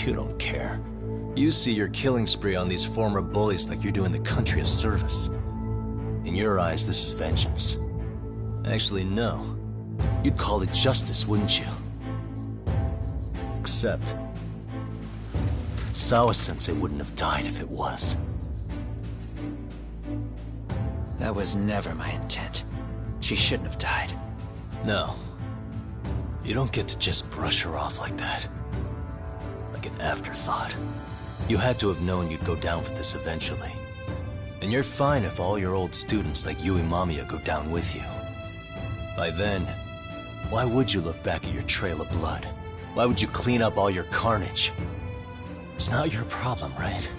You don't care. You see your killing spree on these former bullies like you're doing the country a service. In your eyes, this is vengeance. Actually, no. You'd call it justice, wouldn't you? Except... Sawa-sensei wouldn't have died if it was. That was never my intent. She shouldn't have died. No. You don't get to just brush her off like that. Like an afterthought. You had to have known you'd go down for this eventually. And you're fine if all your old students like Yui Mamiya go down with you. By then, why would you look back at your trail of blood? Why would you clean up all your carnage? It's not your problem, right?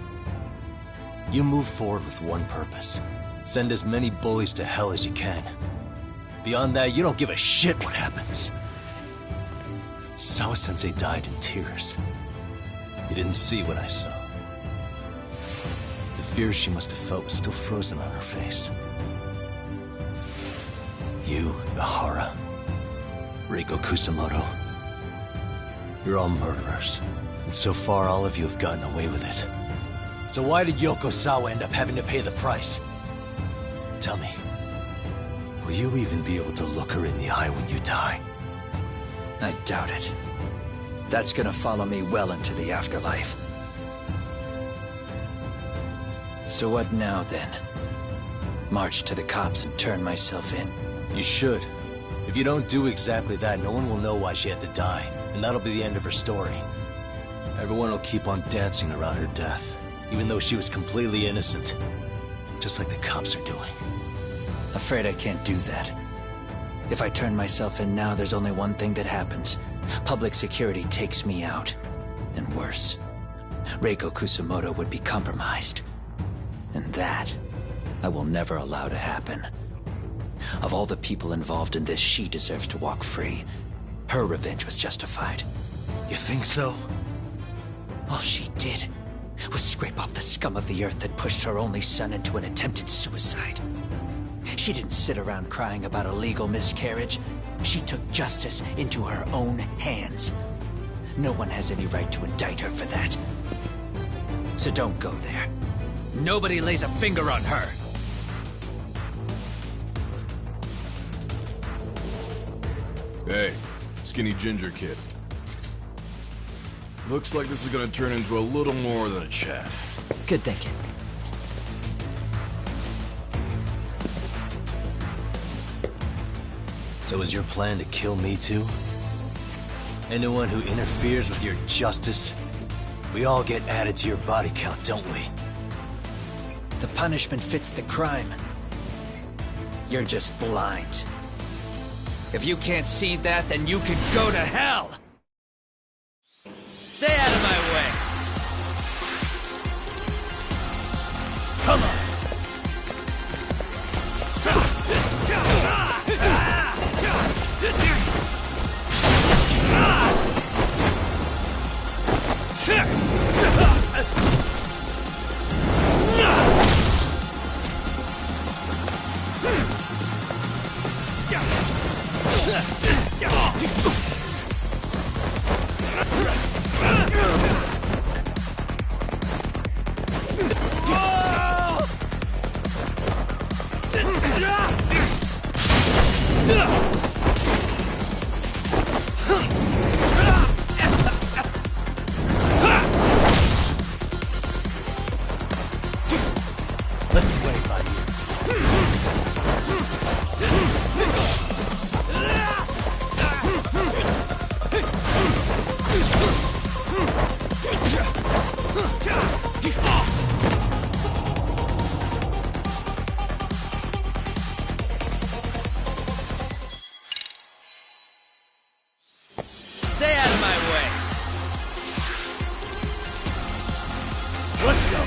You move forward with one purpose. Send as many bullies to hell as you can. Beyond that, you don't give a shit what happens. Sawa-sensei died in tears. You didn't see what I saw. The fear she must have felt was still frozen on her face. You, Ihara, Reiko Kusamoto, you're all murderers. And so far, all of you have gotten away with it. So why did Yoko Sawa end up having to pay the price? Tell me, will you even be able to look her in the eye when you die? I doubt it. That's gonna follow me well into the afterlife. So what now, then? March to the cops and turn myself in? You should. If you don't do exactly that, no one will know why she had to die, and that'll be the end of her story. Everyone will keep on dancing around her death, even though she was completely innocent. Just like the cops are doing. Afraid I can't do that. If I turn myself in now, there's only one thing that happens. Public security takes me out. And worse, Reiko Kusamoto would be compromised. And that, I will never allow to happen. Of all the people involved in this, she deserves to walk free. Her revenge was justified. You think so? All she did was scrape off the scum of the earth that pushed her only son into an attempted suicide. She didn't sit around crying about a legal miscarriage. She took justice into her own hands. No one has any right to indict her for that. So don't go there. Nobody lays a finger on her. Hey, skinny ginger kid. Looks like this is gonna turn into a little more than a chat. Good thinking. So is your plan to kill me too? Anyone who interferes with your justice, we all get added to your body count, don't we? The punishment fits the crime. You're just blind. If you can't see that, then you can go to hell! Stay out of my way! Come on! Let's play by ear. Stay out of my way! Let's go.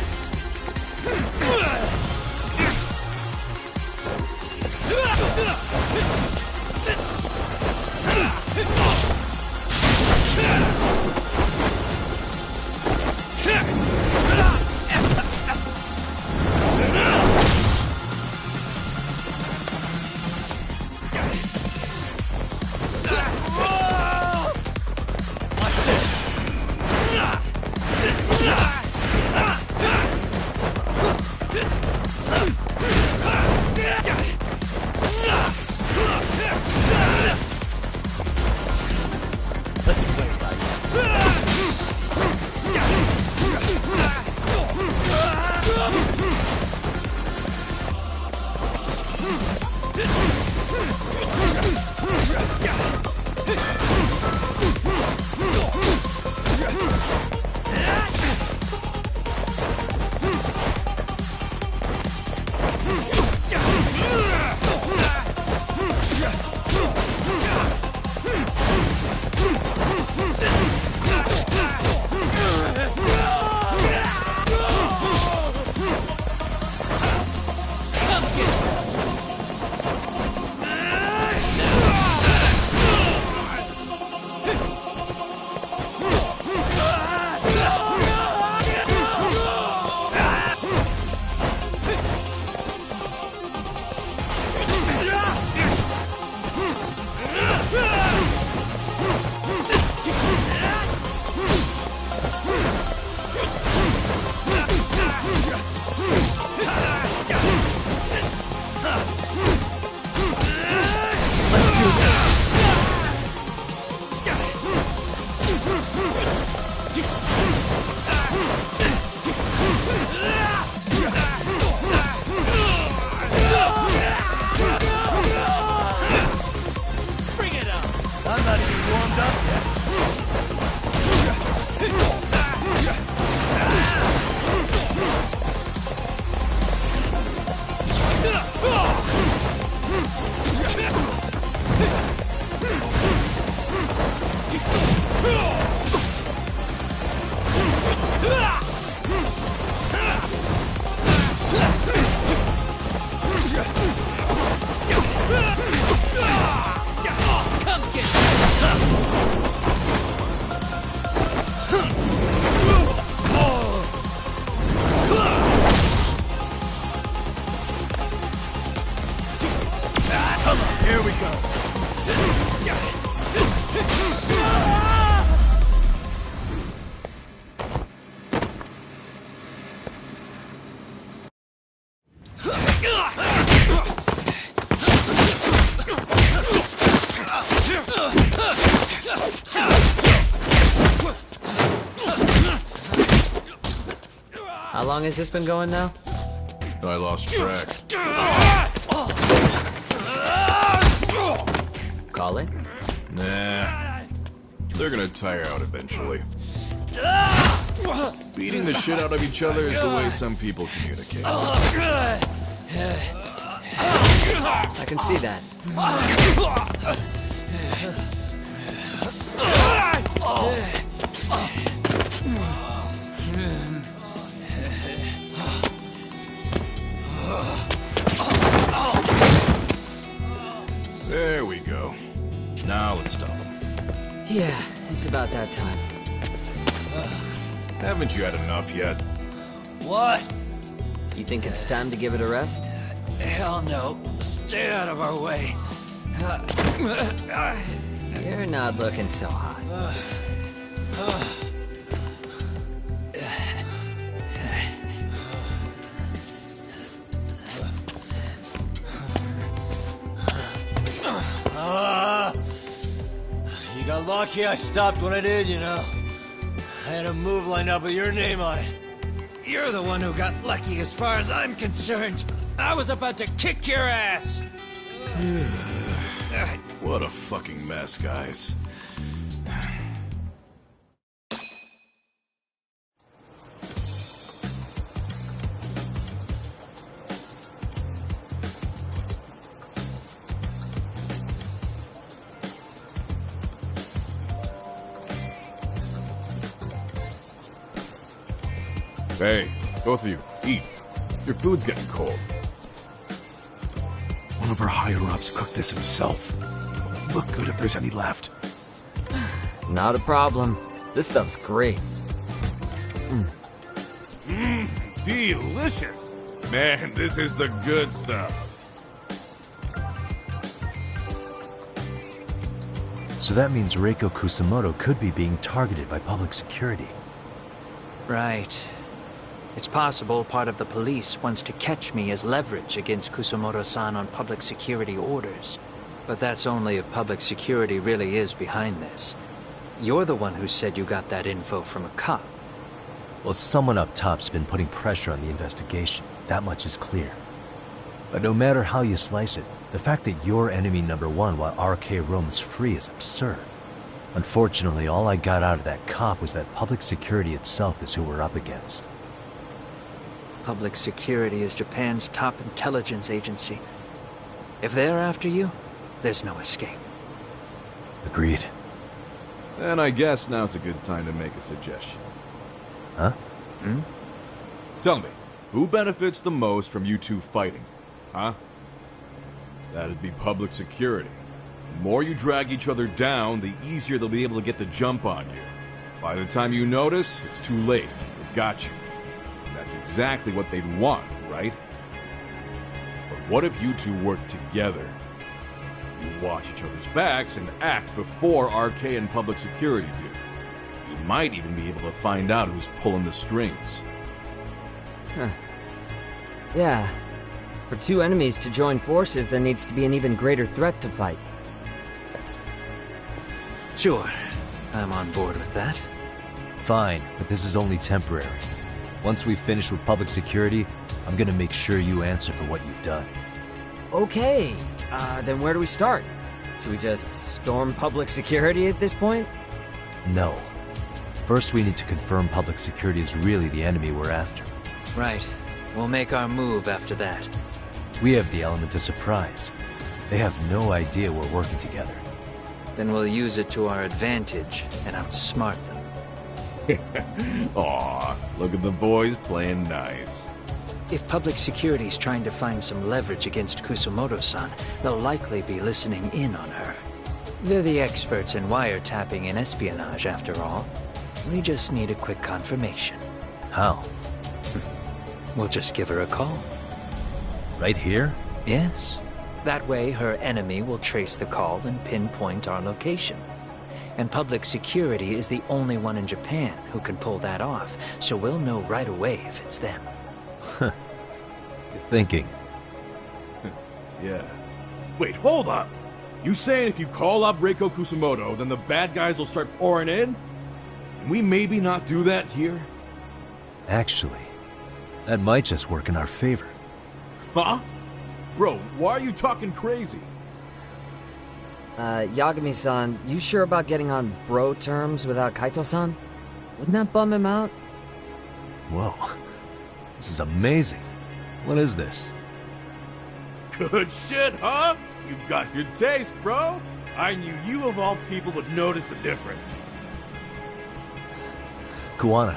How long has this been going now? I lost track. Call it? Nah. They're gonna tire out eventually. Beating the shit out of each other is the way some people communicate. I can see that. There we go. Now let's stop them. Yeah, it's about that time. Haven't you had enough yet? What? You think it's time to give it a rest? Hell no. Stay out of our way. You're not looking so hot. You got lucky I stopped when I did, you know. I had a move lined up with your name on it. You're the one who got lucky as far as I'm concerned. I was about to kick your ass. What a fucking mess, guys. Hey, both of you, eat. Your food's getting cold. One of our higher-ups cooked this himself. It'll look good if there's any left. Not a problem. This stuff's great. Delicious! Man, this is the good stuff. So that means Reiko Kusamoto could be being targeted by public security. Right. It's possible part of the police wants to catch me as leverage against Kusamoto-san on public security orders. But that's only if public security really is behind this. You're the one who said you got that info from a cop. Well, someone up top's been putting pressure on the investigation. That much is clear. But no matter how you slice it, the fact that you're enemy number one while RK roams free is absurd. Unfortunately, all I got out of that cop was that public security itself is who we're up against. Public security is Japan's top intelligence agency. If they're after you, there's no escape. Agreed. And I guess now's a good time to make a suggestion. Huh? Tell me, who benefits the most from you two fighting? Huh? That'd be public security. The more you drag each other down, the easier they'll be able to get the jump on you. By the time you notice, it's too late. They've got you. That's exactly what they'd want, right? But what if you two work together? You watch each other's backs and act before RK and public security do. You might even be able to find out who's pulling the strings. Huh. Yeah. For two enemies to join forces, there needs to be an even greater threat to fight. Sure. I'm on board with that. Fine, but this is only temporary. Once we finish with public security, I'm gonna make sure you answer for what you've done. Okay, then where do we start? Should we just storm public security at this point? No. First, we need to confirm public security is really the enemy we're after. Right. We'll make our move after that. We have the element of surprise. They have no idea we're working together. Then we'll use it to our advantage and outsmart them. Aw, look at the boys playing nice. If public security's trying to find some leverage against Kusamoto-san, they'll likely be listening in on her. They're the experts in wiretapping and espionage, after all. We just need a quick confirmation. How? We'll just give her a call. Right here? Yes. That way, her enemy will trace the call and pinpoint our location. And public security is the only one in Japan who can pull that off, so we'll know right away if it's them. Good thinking. Yeah. Wait, hold up! You saying if you call up Reiko Kusamoto, then the bad guys will start pouring in? Can we maybe not do that here? Actually, That might just work in our favor. Huh? Bro, why are you talking crazy? Yagami-san, you sure about getting on bro terms without Kaito-san? Wouldn't that bum him out? Whoa. This is amazing. What is this? Good shit, huh? You've got good taste, bro. I knew you of all people would notice the difference. Kuwana,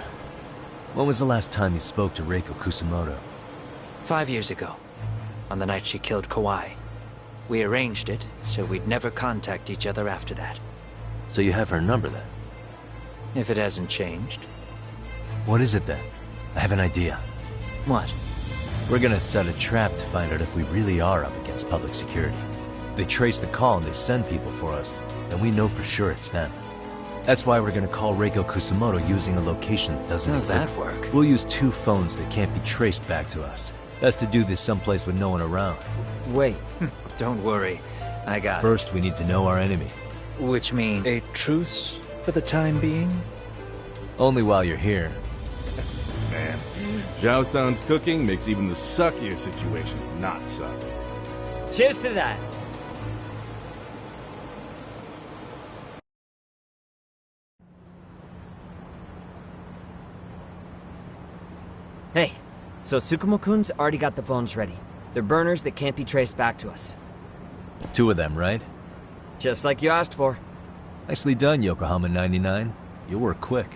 when was the last time you spoke to Reiko Kusamoto? 5 years ago, on the night she killed Kawai. We arranged it, so we'd never contact each other after that. So you have her number then? If it hasn't changed. What is it then? I have an idea. What? We're gonna set a trap to find out if we really are up against public security. If they trace the call and they send people for us, then we know for sure it's them. That's why we're gonna call Reiko Kusamoto using a location that doesn't How's exist. that work? We'll use 2 phones that can't be traced back to us. Best to do this someplace with no one around. Wait, Don't worry, I got First, we need to know our enemy. it. Which means a truce for the time being? Only while you're here. Man, Zhao-san's cooking makes even the suckiest situations not suck. cheers to that! Hey, so Tsukumo-kun's already got the phones ready. They're burners that can't be traced back to us. 2 of them, right? Just like you asked for. Nicely done, Yokohama 99. You work quick.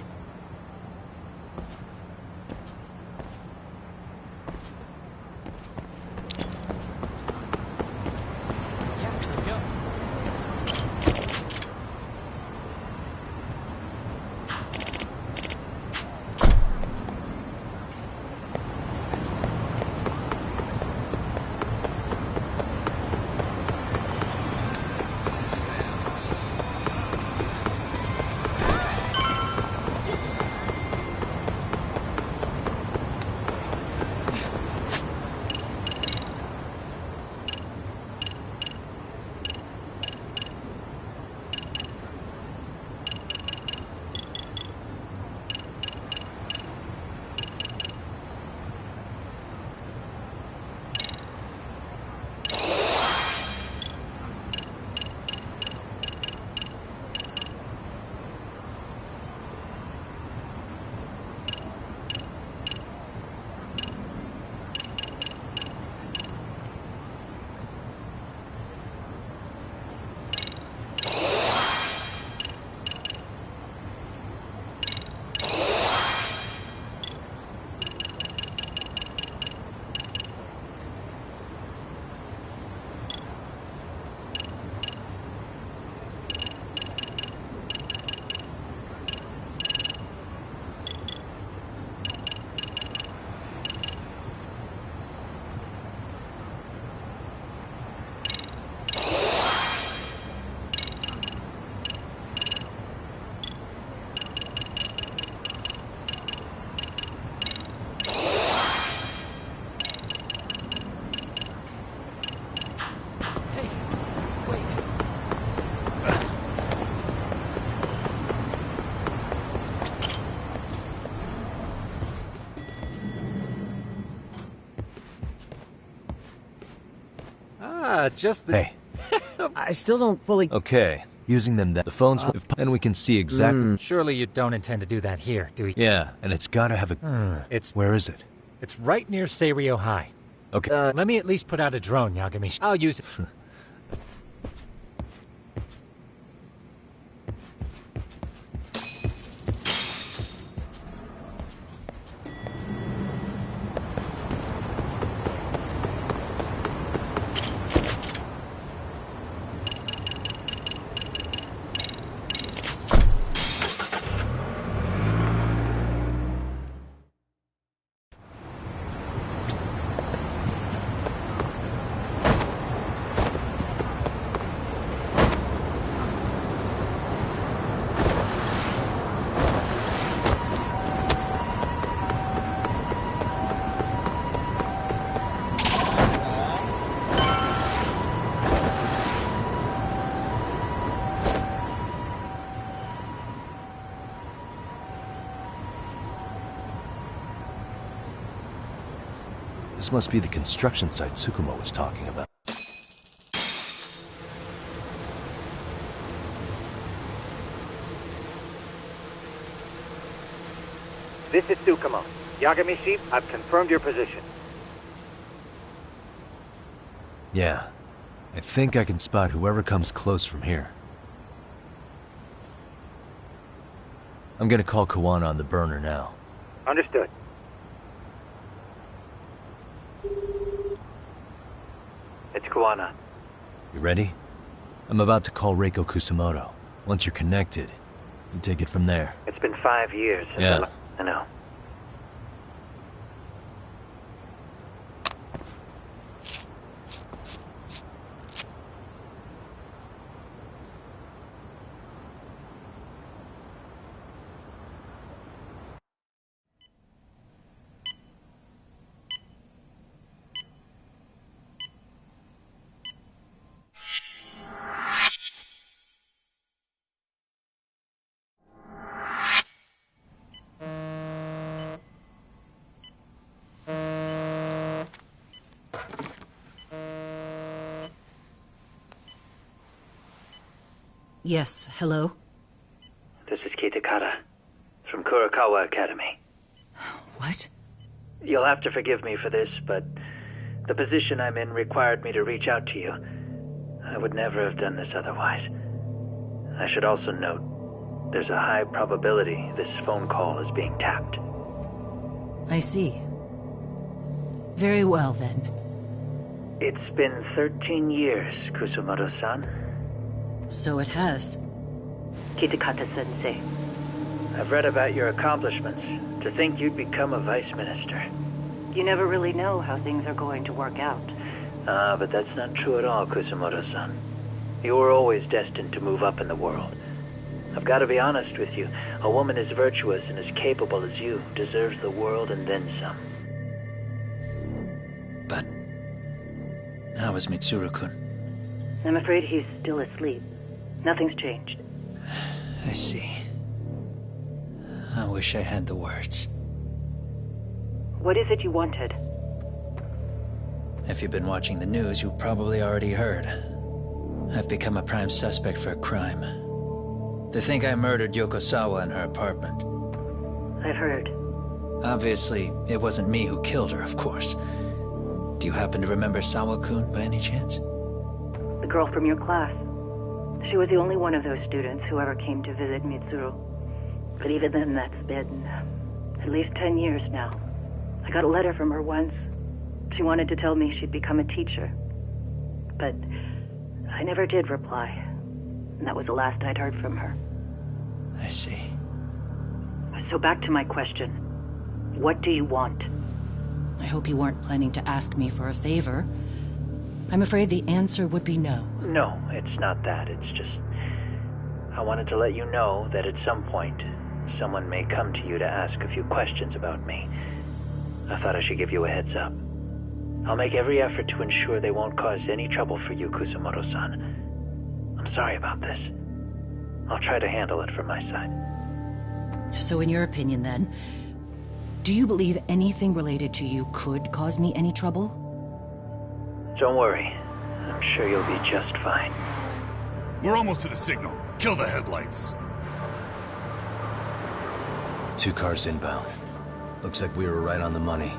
Just the... Hey, I still don't fully... okay. Using them, the phones, and we can see exactly... Surely you don't intend to do that here, do you? Yeah, and it's gotta have a... Where is it? It's right near Seiryo High. Okay. Let me at least put out a drone, Yagami. I'll use it. This must be the construction site Tsukumo was talking about. This is Tsukumo. Yagami Sheep, I've confirmed your position. Yeah. I think I can spot whoever comes close from here. I'm gonna call Kawana on the burner now. Understood. It's Kawana. You ready? I'm about to call Reiko Kusamoto. Once you're connected, you take it from there. It's been 5 years since Yeah. I know. Yes, hello? This is Kitakata, from Kurakawa Academy. What? You'll have to forgive me for this, but the position I'm in required me to reach out to you. I would never have done this otherwise. I should also note, there's a high probability this phone call is being tapped. I see. Very well, then. It's been 13 years, Kusumoto-san. So it has. Kitakata-sensei. I've read about your accomplishments. To think you'd become a vice minister. You never really know how things are going to work out. But that's not true at all, Kusumoto-san. You were always destined to move up in the world. I've got to be honest with you. A woman as virtuous and as capable as you deserves the world and then some. But how is Mitsuru-kun? I'm afraid he's still asleep. Nothing's changed. I see. I wish I had the words. What is it you wanted? If you've been watching the news, you've probably already heard. I've become a prime suspect for a crime. They think I murdered Yokosawa in her apartment. I've heard. Obviously, it wasn't me who killed her, of course. Do you happen to remember Sawa-kun by any chance? The girl from your class. She was the only one of those students who ever came to visit Mitsuru. But even then, that's been at least 10 years now. I got a letter from her once. She wanted to tell me she'd become a teacher. But I never did reply. And that was the last I'd heard from her. I see. So back to my question. What do you want? I hope you weren't planning to ask me for a favor. I'm afraid the answer would be no. No, it's not that. It's just... I wanted to let you know that at some point, someone may come to you to ask a few questions about me. I thought I should give you a heads up. I'll make every effort to ensure they won't cause any trouble for you, Kusumoto-san. I'm sorry about this. I'll try to handle it from my side. So in your opinion, then, do you believe anything related to you could cause me any trouble? Don't worry. I'm sure you'll be just fine. We're almost to the signal. Kill the headlights. 2 cars inbound. Looks like we were right on the money.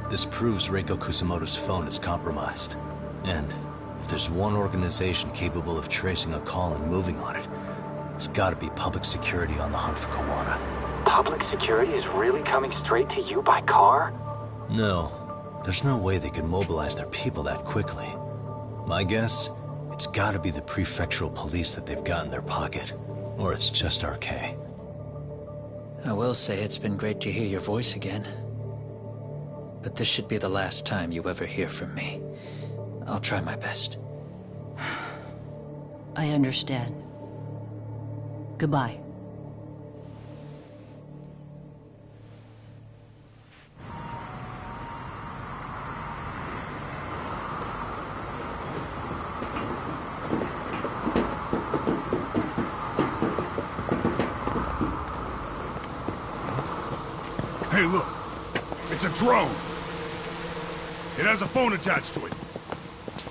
This proves Reiko Kusamoto's phone is compromised. And if there's one organization capable of tracing a call and moving on it, it's gotta be public security on the hunt for Kawana. Public security is really coming straight to you by car? No. There's no way they could mobilize their people that quickly. My guess, it's gotta be the prefectural police that they've got in their pocket. Or it's just RK. I will say it's been great to hear your voice again. But this should be the last time you ever hear from me. I'll try my best. I understand. Goodbye. Hey, look! It's a drone! It has a phone attached to it.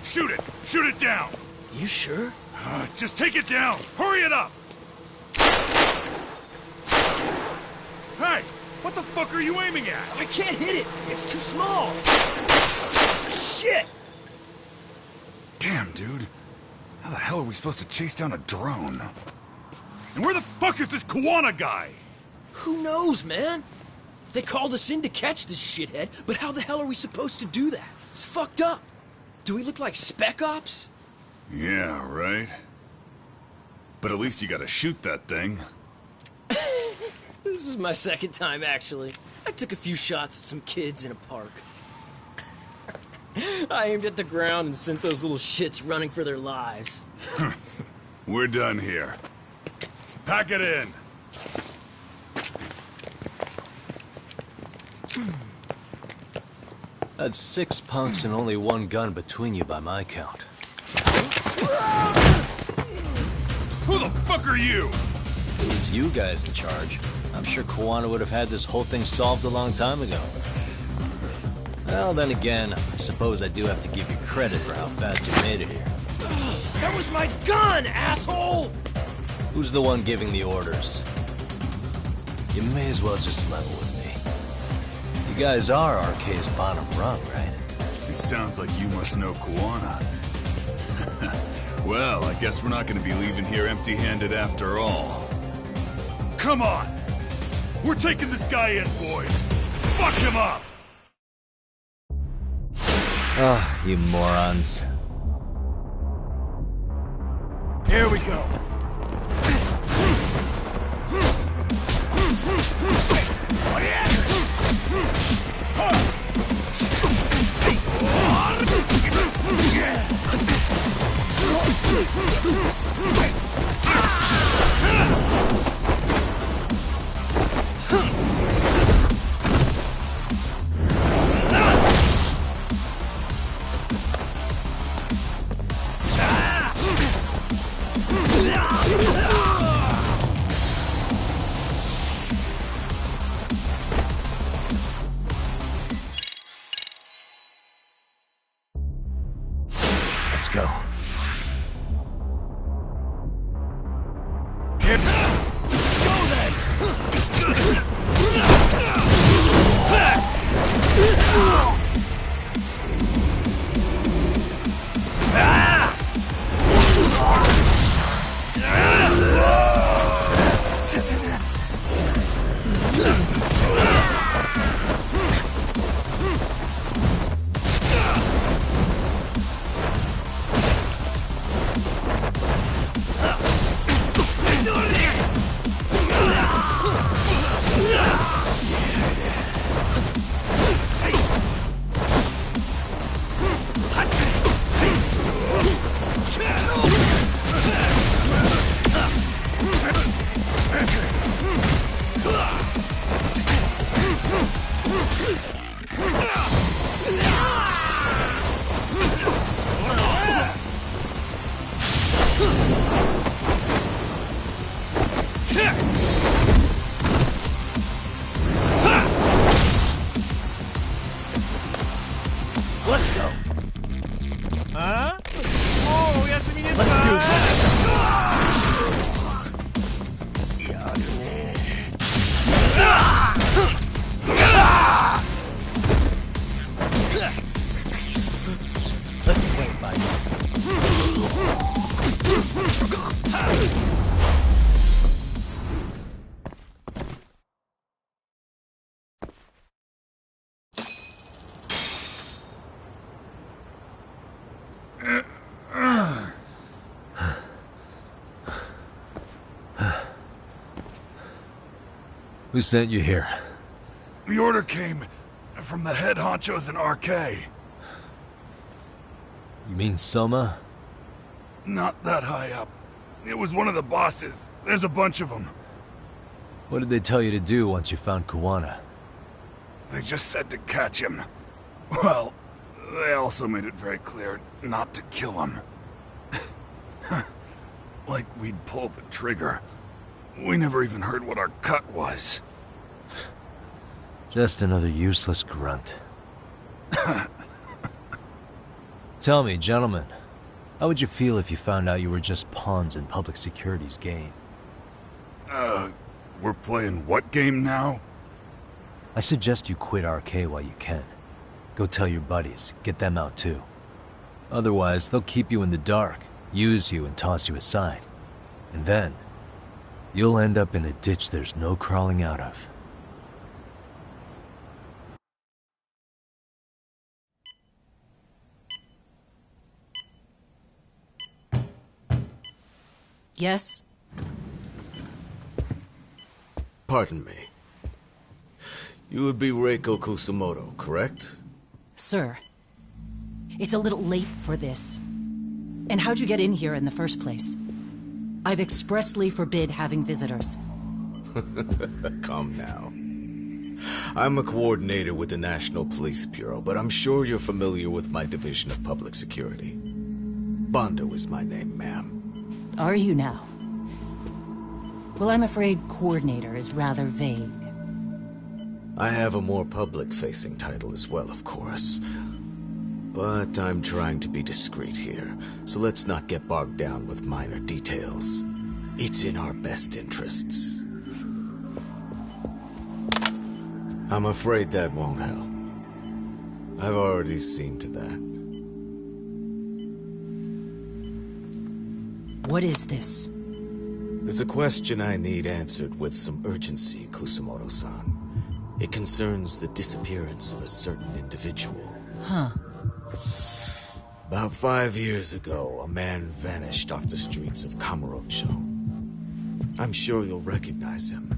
Shoot it! Shoot it down! You sure? Just take it down! Hurry it up! Hey! What the fuck are you aiming at? I can't hit it! It's too small! Shit! Damn, dude. How the hell are we supposed to chase down a drone? And where the fuck is this Kuwana guy? Who knows, man? They called us in to catch this shithead, but how the hell are we supposed to do that? It's fucked up. Do we look like spec ops? Yeah, right. But at least you gotta shoot that thing. This is my second time, actually. I took a few shots at some kids in a park. I aimed at the ground and sent those little shits running for their lives. We're done here. Pack it in. That's 6 punks and only 1 gun between you by my count. Who the fuck are you? If it was you guys in charge, I'm sure Kuwana would have had this whole thing solved a long time ago. Well, then again, I suppose I do have to give you credit for how fast you made it here. That was my gun, asshole! Who's the one giving the orders? You may as well just level with me. You guys are RK's bottom rung, right? It sounds like you must know Kuwana. Well, I guess we're not gonna be leaving here empty-handed after all. Come on! We're taking this guy in, boys! Fuck him up! Ah, you morons. Here we go! Let's go. Let's go. Huh? Oh, Let's do that. Let's play it by Who sent you here? The order came from the head honchos in RK. You mean Soma? Not that high up. It was one of the bosses. There's a bunch of them. What did they tell you to do once you found Kuwana? They just said to catch him. Well, they also made it very clear not to kill him. Like we'd pull the trigger. We never even heard what our cut was. Just another useless grunt. Tell me, gentlemen, how would you feel if you found out you were just pawns in public security's game? We're playing what game now? I suggest you quit RK while you can. Go tell your buddies, get them out too. Otherwise, they'll keep you in the dark, use you and toss you aside. And then, you'll end up in a ditch there's no crawling out of. Yes? Pardon me. You would be Reiko Kusamoto, correct? Sir, it's a little late for this. And how'd you get in here in the first place? I've expressly forbid having visitors. Come now. I'm a coordinator with the National Police Bureau, but I'm sure you're familiar with my Division of Public Security. Bondo is my name, ma'am. Are you now? Well, I'm afraid coordinator is rather vague. I have a more public-facing title as well, of course. But I'm trying to be discreet here, so let's not get bogged down with minor details. It's in our best interests. I'm afraid that won't help. I've already seen to that. What is this? There's a question I need answered with some urgency, Kusamoto-san. It concerns the disappearance of a certain individual. Huh. About 5 years ago, a man vanished off the streets of Kamurocho. I'm sure you'll recognize him.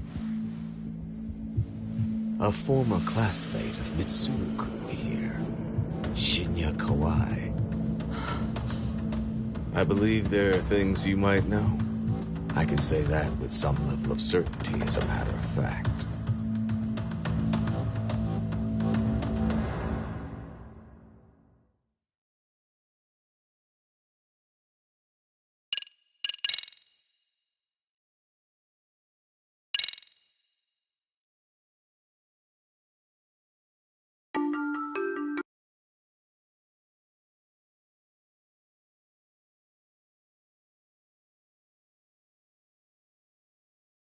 A former classmate of Mitsuru-kun here, Shinya Kawai. I believe there are things you might know. I can say that with some level of certainty, as a matter of fact.